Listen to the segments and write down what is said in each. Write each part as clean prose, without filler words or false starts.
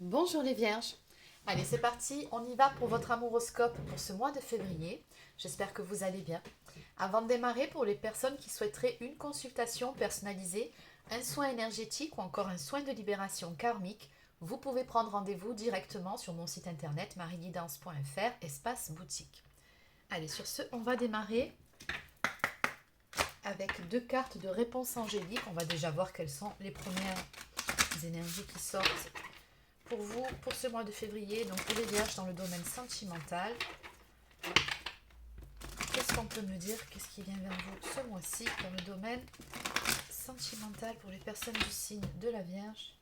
Bonjour les vierges. Allez, c'est parti, on y va pour votre amouroscope pour ce mois de février. J'espère que vous allez bien. Avant de démarrer, pour les personnes qui souhaiteraient une consultation personnalisée, un soin énergétique ou encore un soin de libération karmique, vous pouvez prendre rendez-vous directement sur mon site internet mariguidance.fr, espace boutique. Allez, sur ce, on va démarrer avec deux cartes de réponse angélique. On va déjà voir quelles sont les premières énergies qui sortent pour vous, pour ce mois de février, donc pour les vierges dans le domaine sentimental. Qu'est-ce qu'on peut me dire? Qu'est-ce qui vient vers vous ce mois-ci dans le domaine sentimental pour les personnes du signe de la Vierge?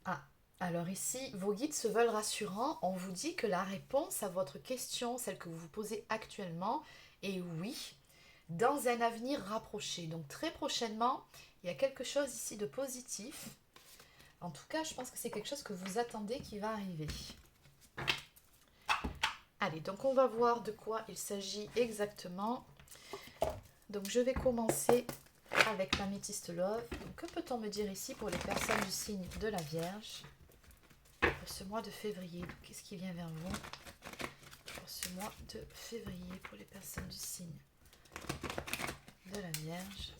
Ah, alors ici, vos guides se veulent rassurants. On vous dit que la réponse à votre question, celle que vous vous posez actuellement, est oui, dans un avenir rapproché. Donc très prochainement, il y a quelque chose ici de positif. En tout cas, je pense que c'est quelque chose que vous attendez qui va arriver. Allez, donc on va voir de quoi il s'agit exactement. Donc je vais commencer avec l'améthyste love. Donc, que peut-on me dire ici pour les personnes du signe de la Vierge pour ce mois de février? Qu'est-ce qui vient vers vous pour ce mois de février pour les personnes du signe de la Vierge?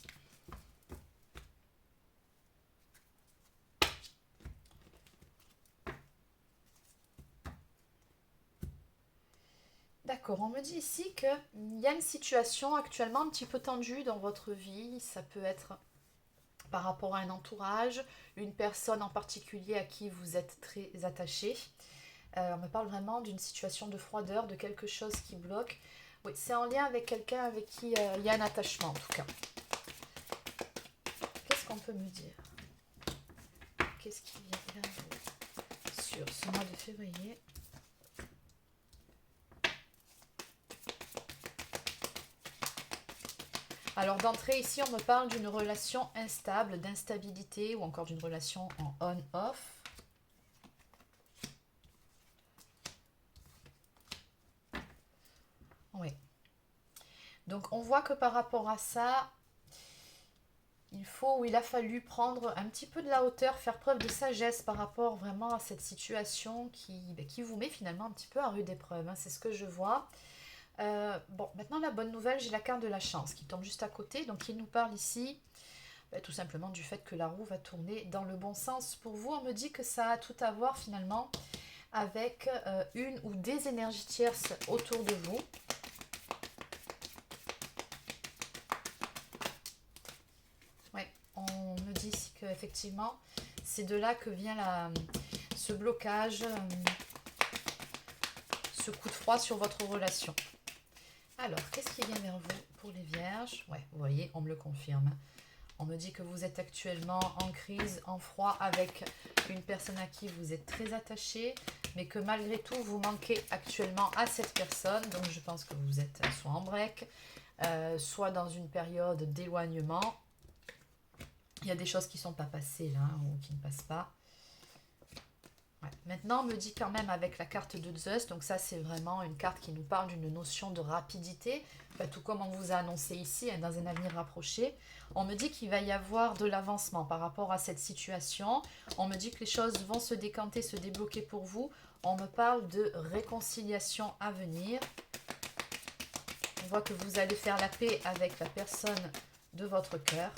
D'accord, on me dit ici qu'il y a une situation actuellement un petit peu tendue dans votre vie. Ça peut être par rapport à un entourage, une personne en particulier à qui vous êtes très attaché. On me parle vraiment d'une situation de froideur, de quelque chose qui bloque. Oui, c'est en lien avec quelqu'un avec qui il y a un attachement en tout cas. Qu'est-ce qu'on peut me dire? Qu'est-ce qui vient vers vous sur ce mois de février? Alors d'entrée ici, on me parle d'une relation instable, d'instabilité ou encore d'une relation en on-off. Oui. Donc on voit que par rapport à ça, il a fallu prendre un petit peu de la hauteur, faire preuve de sagesse par rapport vraiment à cette situation qui vous met finalement un petit peu à rude épreuve, hein, c'est ce que je vois. Bon, maintenant la bonne nouvelle, j'ai la carte de la chance qui tombe juste à côté, donc il nous parle ici tout simplement du fait que la roue va tourner dans le bon sens. Pour vous, on me dit que ça a tout à voir finalement avec une ou des énergies tierces autour de vous. Ouais, on me dit ici qu'effectivement, c'est de là que vient ce blocage, ce coup de froid sur votre relation. Alors, qu'est-ce qui vient vers vous pour les vierges? Ouais, vous voyez, on me le confirme. On me dit que vous êtes actuellement en crise, en froid avec une personne à qui vous êtes très attaché, mais que malgré tout, vous manquez actuellement à cette personne. Donc, je pense que vous êtes soit en break, soit dans une période d'éloignement. Il y a des choses qui ne sont pas passées là, ou qui ne passent pas. Ouais. Maintenant, on me dit quand même avec la carte de Zeus, donc ça c'est vraiment une carte qui nous parle d'une notion de rapidité, tout comme on vous a annoncé ici, hein, dans un avenir rapproché. On me dit qu'il va y avoir de l'avancement par rapport à cette situation. On me dit que les choses vont se décanter, se débloquer pour vous. On me parle de réconciliation à venir. On voit que vous allez faire la paix avec la personne de votre cœur.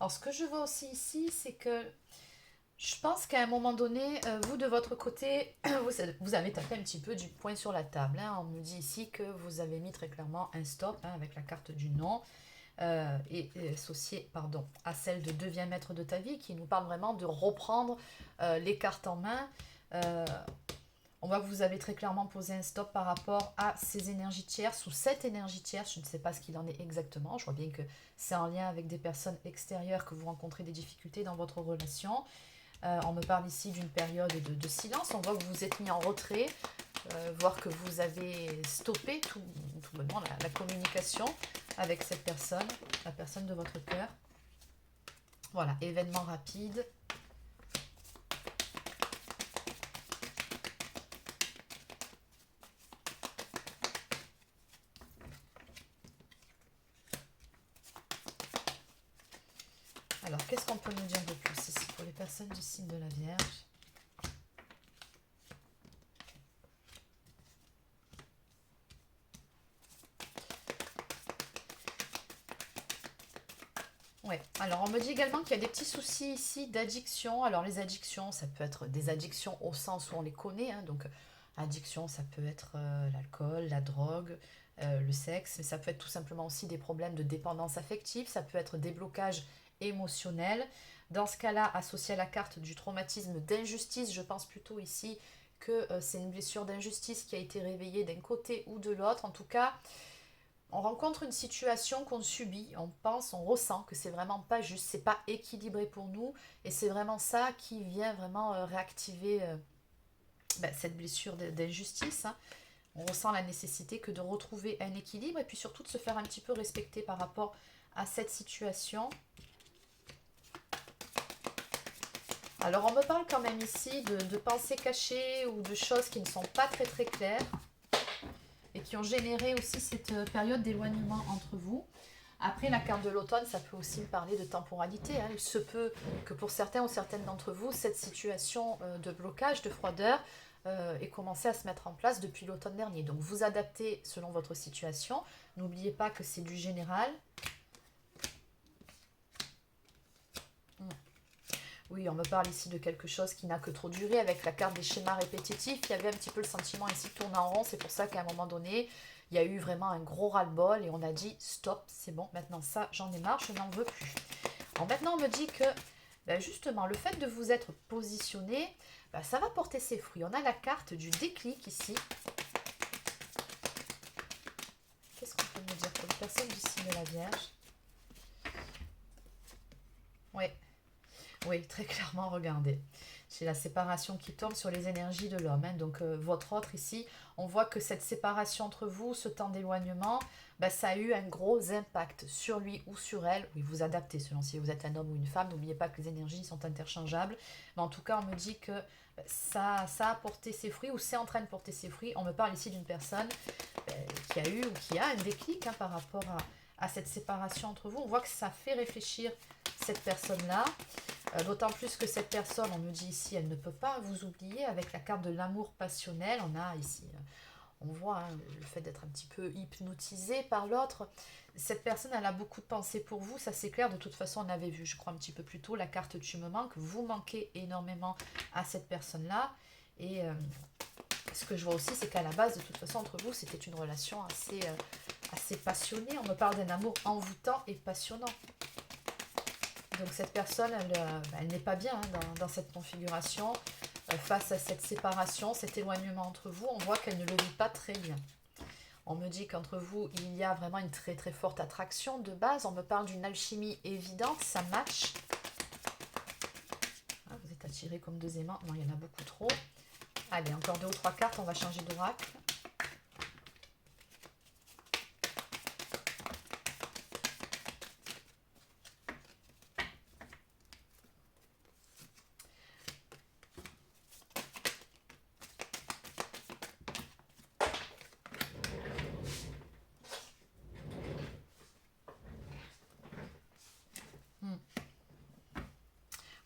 Alors, ce que je vois aussi ici, c'est que je pense qu'à un moment donné, vous de votre côté, vous avez tapé un petit peu du poing sur la table, hein. On me dit ici que vous avez mis très clairement un stop, hein, avec la carte du non, et associé pardon, à celle de deviens maître de ta vie, qui nous parle vraiment de reprendre les cartes en main. Euh, on voit que vous avez très clairement posé un stop par rapport à ces énergies tierces ou cette énergie tierce. Je ne sais pas ce qu'il en est exactement. Je vois bien que c'est en lien avec des personnes extérieures que vous rencontrez des difficultés dans votre relation. On me parle ici d'une période de silence. On voit que vous vous êtes mis en retrait. voir que vous avez stoppé tout bonnement la communication avec cette personne, la personne de votre cœur. Voilà, événement rapide. Alors, qu'est-ce qu'on peut nous dire de plus ici pour les personnes du signe de la Vierge? Ouais, alors on me dit également qu'il y a des petits soucis ici d'addiction. Alors les addictions, ça peut être des addictions au sens où on les connaît, hein. Donc addiction, ça peut être l'alcool, la drogue, le sexe, mais ça peut être tout simplement aussi des problèmes de dépendance affective, ça peut être des blocages émotionnels. Dans ce cas-là, associé à la carte du traumatisme d'injustice, je pense plutôt ici que c'est une blessure d'injustice qui a été réveillée d'un côté ou de l'autre. En tout cas, on rencontre une situation qu'on subit, on pense, on ressent que c'est vraiment pas juste, c'est pas équilibré pour nous, et c'est vraiment ça qui vient vraiment réactiver cette blessure d'injustice, hein. On ressent la nécessité que de retrouver un équilibre et puis surtout de se faire un petit peu respecter par rapport à cette situation. Alors on me parle quand même ici de pensées cachées ou de choses qui ne sont pas très très claires et qui ont généré aussi cette période d'éloignement entre vous. Après, la carte de l'automne, ça peut aussi parler de temporalité, hein. Il se peut que pour certains ou certaines d'entre vous, cette situation de blocage, de froideur, ait commencé à se mettre en place depuis l'automne dernier. Donc vous adaptez selon votre situation. N'oubliez pas que c'est du général. Oui, on me parle ici de quelque chose qui n'a que trop duré avec la carte des schémas répétitifs. Il y avait un petit peu le sentiment ici de tourner en rond. C'est pour ça qu'à un moment donné, il y a eu vraiment un gros ras-le-bol et on a dit stop, c'est bon, maintenant ça, j'en ai marre, je n'en veux plus. Alors maintenant, on me dit que justement, le fait de vous être positionné, ça va porter ses fruits. On a la carte du déclic ici. Qu'est-ce qu'on peut me dire pour les personnes du signe de la Vierge? Oui. Oui, très clairement, regardez. C'est la séparation qui tombe sur les énergies de l'homme, hein. Donc, votre autre ici, on voit que cette séparation entre vous, ce temps d'éloignement, ça a eu un gros impact sur lui ou sur elle. Oui, vous adaptez selon si vous êtes un homme ou une femme. N'oubliez pas que les énergies sont interchangeables. Mais en tout cas, on me dit que ça a porté ses fruits ou c'est en train de porter ses fruits. On me parle ici d'une personne qui a eu ou qui a un déclic, hein, par rapport à cette séparation entre vous. On voit que ça fait réfléchir cette personne-là. D'autant plus que cette personne, on me dit ici, elle ne peut pas vous oublier. Avec la carte de l'amour passionnel, on a ici, on voit, hein, le fait d'être un petit peu hypnotisé par l'autre. Cette personne, elle a beaucoup de pensées pour vous, ça c'est clair. De toute façon, on avait vu, je crois, un petit peu plus tôt, la carte tu me manques. Vous manquez énormément à cette personne-là. Et ce que je vois aussi, c'est qu'à la base, de toute façon, entre vous, c'était une relation assez passionnée. On me parle d'un amour envoûtant et passionnant. Donc cette personne, elle n'est pas bien, hein, dans cette configuration. Face à cette séparation, cet éloignement entre vous, on voit qu'elle ne le vit pas très bien. On me dit qu'entre vous, il y a vraiment une très très forte attraction de base. On me parle d'une alchimie évidente, ça match. Ah, vous êtes attirés comme deux aimants. Non, il y en a beaucoup trop. Allez, encore 2 ou 3 cartes, on va changer d'oracle.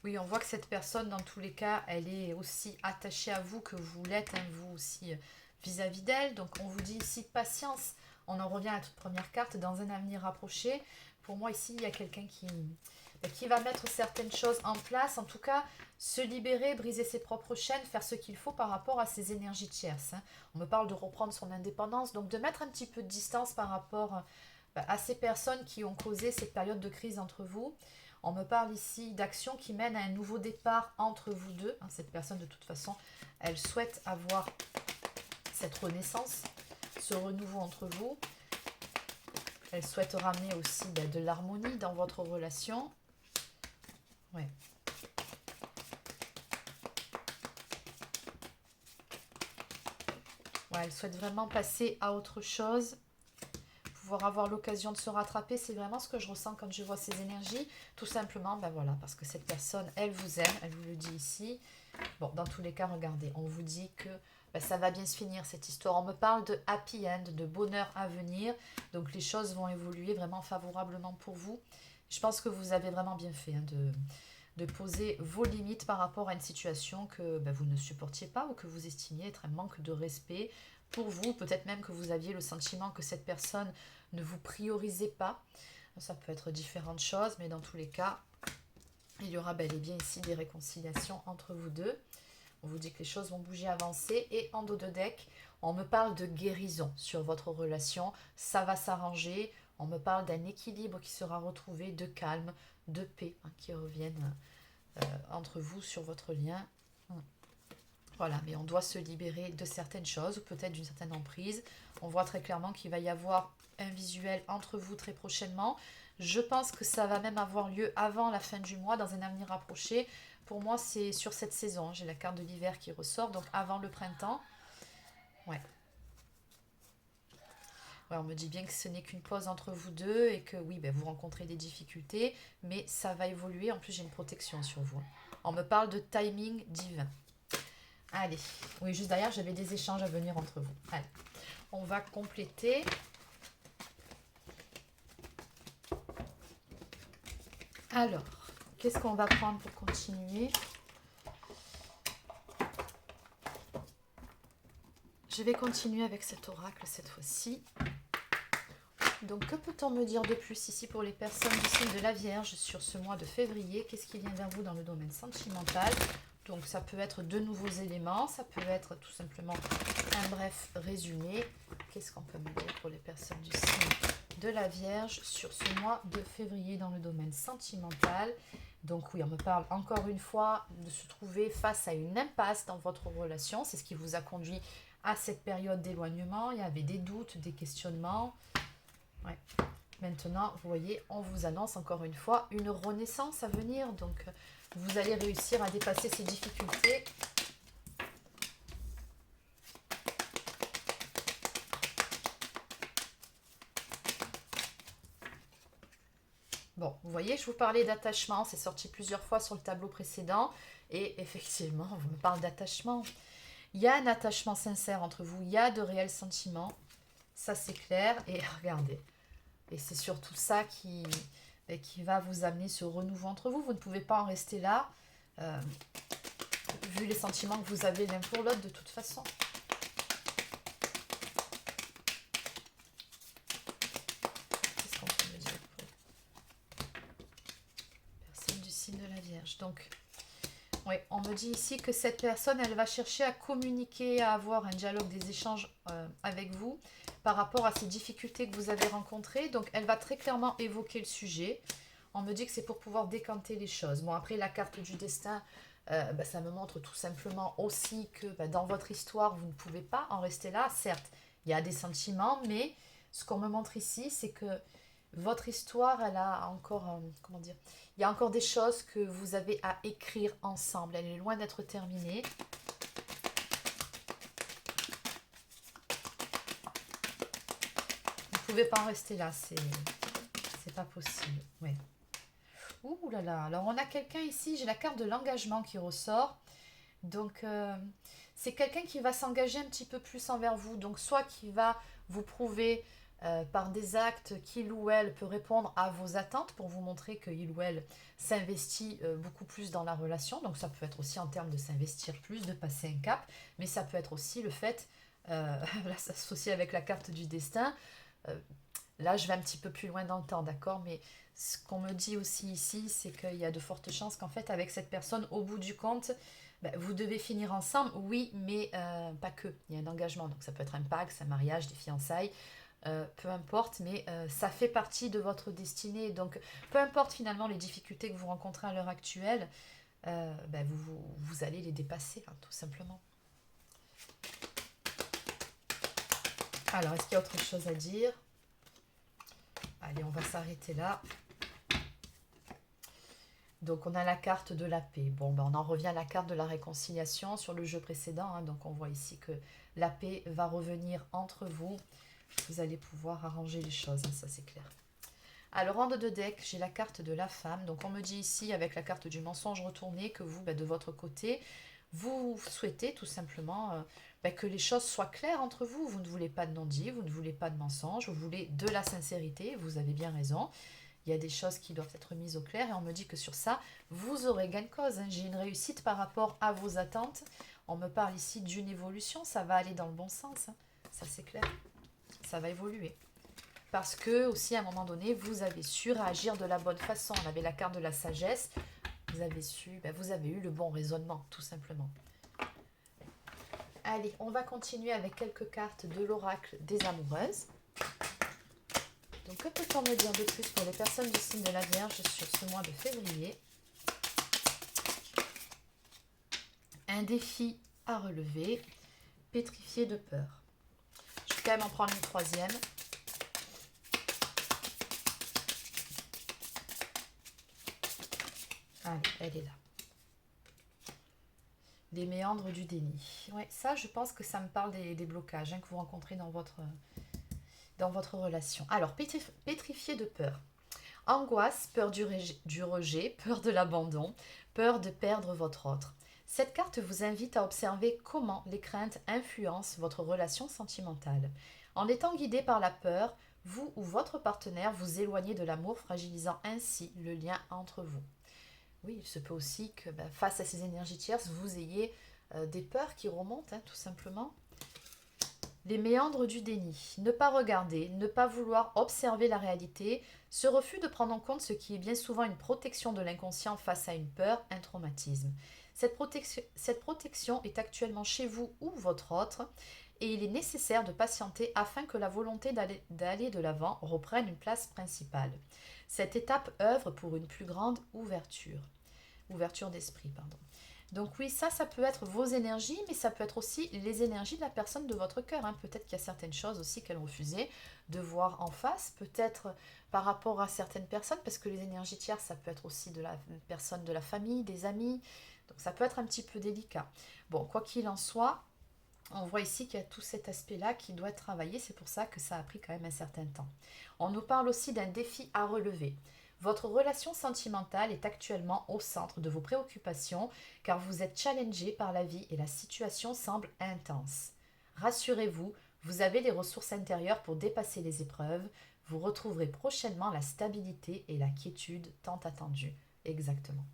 Oui, on voit que cette personne, dans tous les cas, elle est aussi attachée à vous que vous l'êtes, hein, vous aussi, vis-à-vis d'elle. Donc, on vous dit ici patience. On en revient à la toute première carte, dans un avenir rapproché. Pour moi, ici, il y a quelqu'un qui va mettre certaines choses en place. En tout cas, se libérer, briser ses propres chaînes, faire ce qu'il faut par rapport à ses énergies tierces, hein. On me parle de reprendre son indépendance, donc de mettre un petit peu de distance par rapport à ces personnes qui ont causé cette période de crise entre vous. On me parle ici d'actions qui mènent à un nouveau départ entre vous deux, hein. Cette personne, de toute façon, elle souhaite avoir cette renaissance, ce renouveau entre vous. Elle souhaite ramener aussi de l'harmonie dans votre relation. Ouais. Ouais, elle souhaite vraiment passer à autre chose, pouvoir avoir l'occasion de se rattraper. C'est vraiment ce que je ressens quand je vois ces énergies. Tout simplement, ben voilà, parce que cette personne, elle vous aime, elle vous le dit ici. Bon, dans tous les cas, regardez, on vous dit que ben, ça va bien se finir cette histoire. On me parle de happy end, de bonheur à venir. Donc les choses vont évoluer vraiment favorablement pour vous. Je pense que vous avez vraiment bien fait hein, de poser vos limites par rapport à une situation que ben, vous ne supportiez pas ou que vous estimiez être un manque de respect pour vous. Peut-être même que vous aviez le sentiment que cette personne ne vous priorisait pas. Ça peut être différentes choses, mais dans tous les cas, il y aura bel et bien ici des réconciliations entre vous deux. On vous dit que les choses vont bouger, avancer. Et en dos de deck, on me parle de guérison sur votre relation. Ça va s'arranger. On me parle d'un équilibre qui sera retrouvé, de calme, de paix hein, qui reviennent entre vous sur votre lien. Voilà, mais on doit se libérer de certaines choses, ou peut-être d'une certaine emprise. On voit très clairement qu'il va y avoir un visuel entre vous très prochainement. Je pense que ça va même avoir lieu avant la fin du mois, dans un avenir rapproché. Pour moi, c'est sur cette saison. J'ai la carte de l'hiver qui ressort, donc avant le printemps. Ouais. Ouais, on me dit bien que ce n'est qu'une pause entre vous deux et que oui, ben, vous rencontrez des difficultés, mais ça va évoluer. En plus, j'ai une protection sur vous. On me parle de timing divin. Allez, oui, juste derrière, j'avais des échanges à venir entre vous. Allez, on va compléter. Alors, qu'est-ce qu'on va prendre pour continuer? Je vais continuer avec cet oracle cette fois-ci. Donc, que peut-on me dire de plus ici pour les personnes du signe de la Vierge sur ce mois de février? Qu'est-ce qui vient vers vous dans le domaine sentimental? Donc, ça peut être de nouveaux éléments, ça peut être tout simplement un bref résumé. Qu'est-ce qu'on peut me dire pour les personnes du signe de la Vierge sur ce mois de février dans le domaine sentimental? Donc oui, on me parle encore une fois de se trouver face à une impasse dans votre relation. C'est ce qui vous a conduit à cette période d'éloignement. Il y avait des doutes, des questionnements. Ouais. Maintenant, vous voyez, on vous annonce encore une fois une renaissance à venir. Donc, vous allez réussir à dépasser ces difficultés. Bon, vous voyez, je vous parlais d'attachement. C'est sorti plusieurs fois sur le tableau précédent. Et effectivement, on me parle d'attachement. Il y a un attachement sincère entre vous. Il y a de réels sentiments. Ça, c'est clair. Et regardez. Et c'est surtout ça qui va vous amener ce renouveau entre vous. Vous ne pouvez pas en rester là, vu les sentiments que vous avez l'un pour l'autre de toute façon. Qu'est-ce qu'on peut me dire pour personne du signe de la Vierge? Donc, oui, on me dit ici que cette personne, elle va chercher à communiquer, à avoir un dialogue, des échanges avec vous par rapport à ces difficultés que vous avez rencontrées. Donc, elle va très clairement évoquer le sujet. On me dit que c'est pour pouvoir décanter les choses. Bon, après, la carte du destin, ça me montre tout simplement aussi que dans votre histoire, vous ne pouvez pas en rester là. Certes, il y a des sentiments, mais ce qu'on me montre ici, c'est que votre histoire, elle a encore, comment dire, il y a encore des choses que vous avez à écrire ensemble. Elle est loin d'être terminée. Vous ne pouvez pas en rester là, c'est pas possible. Ouais. Ouh là là, alors on a quelqu'un ici, j'ai la carte de l'engagement qui ressort. Donc, c'est quelqu'un qui va s'engager un petit peu plus envers vous. Donc, soit qui va vous prouver par des actes qu'il ou elle peut répondre à vos attentes pour vous montrer qu'il ou elle s'investit beaucoup plus dans la relation. Donc, ça peut être aussi en termes de s'investir plus, de passer un cap. Mais ça peut être aussi le fait, là, s'associer avec la carte du destin. Là, je vais un petit peu plus loin dans le temps, d'accord? Mais ce qu'on me dit aussi ici, c'est qu'il y a de fortes chances qu'en fait, avec cette personne, au bout du compte, vous devez finir ensemble, oui, mais pas que. Il y a un engagement, donc ça peut être un pacte, un mariage, des fiançailles, peu importe, mais ça fait partie de votre destinée. Donc, peu importe finalement les difficultés que vous rencontrez à l'heure actuelle, vous allez les dépasser, hein, tout simplement. Alors, est-ce qu'il y a autre chose à dire? Allez, on va s'arrêter là. Donc, on a la carte de la paix. Bon, ben, on en revient à la carte de la réconciliation sur le jeu précédent. Hein. Donc, on voit ici que la paix va revenir entre vous. Vous allez pouvoir arranger les choses, hein, ça c'est clair. Alors, en 2 deck, j'ai la carte de la femme. Donc, on me dit ici, avec la carte du mensonge retourné, que vous, ben, de votre côté, vous souhaitez tout simplement ben, que les choses soient claires entre vous. Vous ne voulez pas de non-dit, vous ne voulez pas de mensonge, vous voulez de la sincérité. Vous avez bien raison. Il y a des choses qui doivent être mises au clair et on me dit que sur ça, vous aurez gain de cause. Hein. J'ai une réussite par rapport à vos attentes. On me parle ici d'une évolution, ça va aller dans le bon sens. Hein. Ça, c'est clair. Ça va évoluer. Parce que, aussi, à un moment donné, vous avez su réagir de la bonne façon. On avait la carte de la sagesse. Vous avez su, ben, vous avez eu le bon raisonnement, tout simplement. Allez, on va continuer avec quelques cartes de l'oracle des amoureuses. Donc, que peut-on me dire de plus pour les personnes du signe de la Vierge sur ce mois de février? Un défi à relever, pétrifié de peur. Je vais quand même en prendre une troisième. Allez, elle est là. Les méandres du déni. Ouais, ça, je pense que ça me parle des blocages hein, que vous rencontrez dans votre relation. Alors, pétrifié de peur. Angoisse, peur du rejet, peur de l'abandon, peur de perdre votre autre. Cette carte vous invite à observer comment les craintes influencent votre relation sentimentale. En étant guidé par la peur, vous ou votre partenaire vous éloignez de l'amour, fragilisant ainsi le lien entre vous. Oui, il se peut aussi que face à ces énergies tierces, vous ayez des peurs qui remontent, hein, tout simplement. Les méandres du déni. Ne pas regarder, ne pas vouloir observer la réalité, ce refus de prendre en compte ce qui est bien souvent une protection de l'inconscient face à une peur, un traumatisme. Cette protection est actuellement chez vous ou votre autre, et il est nécessaire de patienter afin que la volonté d'aller de l'avant reprenne une place principale. Cette étape œuvre pour une plus grande ouverture d'esprit, pardon. Donc oui, ça peut être vos énergies, mais ça peut être aussi les énergies de la personne de votre cœur. Hein. Peut-être qu'il y a certaines choses aussi qu'elle refusait de voir en face, peut-être par rapport à certaines personnes, parce que les énergies tierces, ça peut être aussi de la personne de la famille, des amis, donc ça peut être un petit peu délicat. Bon, quoi qu'il en soit, on voit ici qu'il y a tout cet aspect-là qui doit être travaillé, c'est pour ça que ça a pris quand même un certain temps. On nous parle aussi d'un défi à relever. Votre relation sentimentale est actuellement au centre de vos préoccupations car vous êtes challengé par la vie et la situation semble intense. Rassurez-vous, vous avez les ressources intérieures pour dépasser les épreuves. Vous retrouverez prochainement la stabilité et la quiétude tant attendues. Exactement.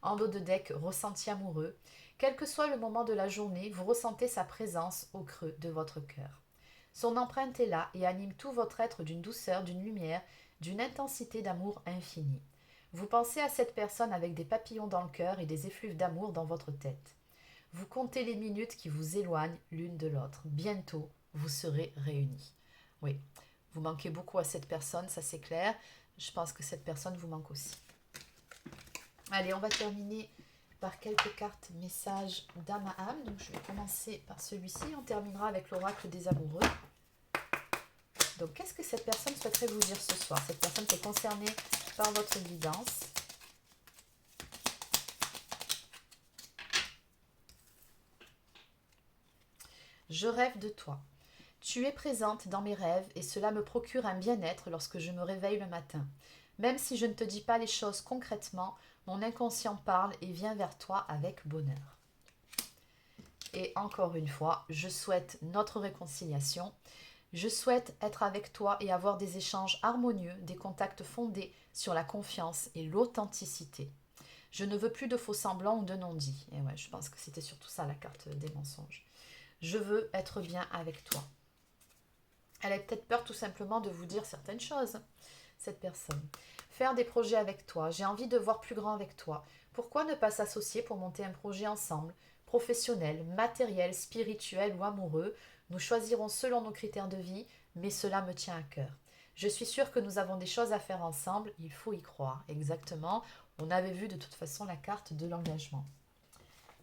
En dos de deck, ressenti amoureux. Quel que soit le moment de la journée, vous ressentez sa présence au creux de votre cœur. Son empreinte est là et anime tout votre être d'une douceur, d'une lumière, d'une intensité d'amour infini. Vous pensez à cette personne avec des papillons dans le cœur et des effluves d'amour dans votre tête. Vous comptez les minutes qui vous éloignent l'une de l'autre. Bientôt, vous serez réunis. Oui, vous manquez beaucoup à cette personne, ça c'est clair. Je pense que cette personne vous manque aussi. Allez, on va terminer par quelques cartes messages d'âme à âme. Donc je vais commencer par celui-ci. On terminera avec l'oracle des amoureux. Donc qu'est-ce que cette personne souhaiterait vous dire ce soir? Cette personne qui est concernée par votre guidance. Je rêve de toi. Tu es présente dans mes rêves et cela me procure un bien-être lorsque je me réveille le matin. Même si je ne te dis pas les choses concrètement, mon inconscient parle et vient vers toi avec bonheur. Et encore une fois, je souhaite notre réconciliation. Je souhaite être avec toi et avoir des échanges harmonieux, des contacts fondés sur la confiance et l'authenticité. Je ne veux plus de faux semblants ou de non-dits. Et ouais, je pense que c'était surtout ça la carte des mensonges. Je veux être bien avec toi. Elle a peut-être peur tout simplement de vous dire certaines choses, cette personne. Faire des projets avec toi. J'ai envie de voir plus grand avec toi. Pourquoi ne pas s'associer pour monter un projet ensemble? Professionnel, matériel, spirituel ou amoureux, nous choisirons selon nos critères de vie, mais cela me tient à cœur. Je suis sûre que nous avons des choses à faire ensemble, il faut y croire. Exactement, on avait vu de toute façon la carte de l'engagement.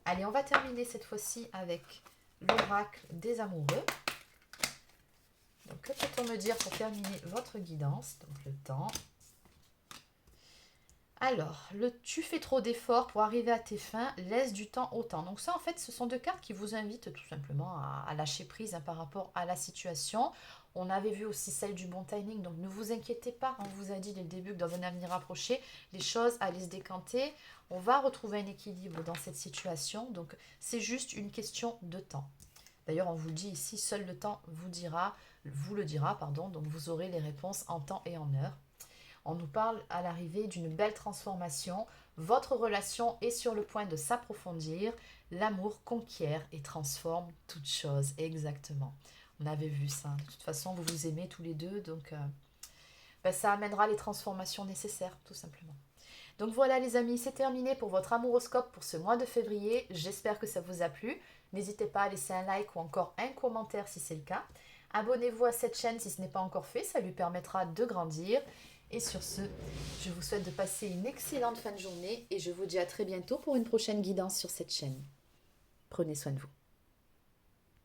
Allez, on va terminer cette fois-ci avec l'oracle des amoureux. Donc, que peut-on me dire pour terminer votre guidance? Donc, le temps. Alors, tu fais trop d'efforts pour arriver à tes fins, laisse du temps au temps. Donc ça, en fait, ce sont deux cartes qui vous invitent tout simplement à lâcher prise hein, par rapport à la situation. On avait vu aussi celle du bon timing, donc ne vous inquiétez pas. On vous a dit dès le début que dans un avenir rapproché, les choses allaient se décanter. On va retrouver un équilibre dans cette situation. Donc c'est juste une question de temps. D'ailleurs, on vous le dit ici, seul le temps vous le dira, pardon. Donc vous aurez les réponses en temps et en heure. On nous parle à l'arrivée d'une belle transformation. Votre relation est sur le point de s'approfondir. L'amour conquiert et transforme toute chose. Exactement. On avait vu ça. De toute façon, vous vous aimez tous les deux. Donc, ça amènera les transformations nécessaires, tout simplement. Donc voilà les amis, c'est terminé pour votre amouroscope pour ce mois de février. J'espère que ça vous a plu. N'hésitez pas à laisser un like ou encore un commentaire si c'est le cas. Abonnez-vous à cette chaîne si ce n'est pas encore fait, ça lui permettra de grandir. Et sur ce, je vous souhaite de passer une excellente fin de journée et je vous dis à très bientôt pour une prochaine guidance sur cette chaîne. Prenez soin de vous.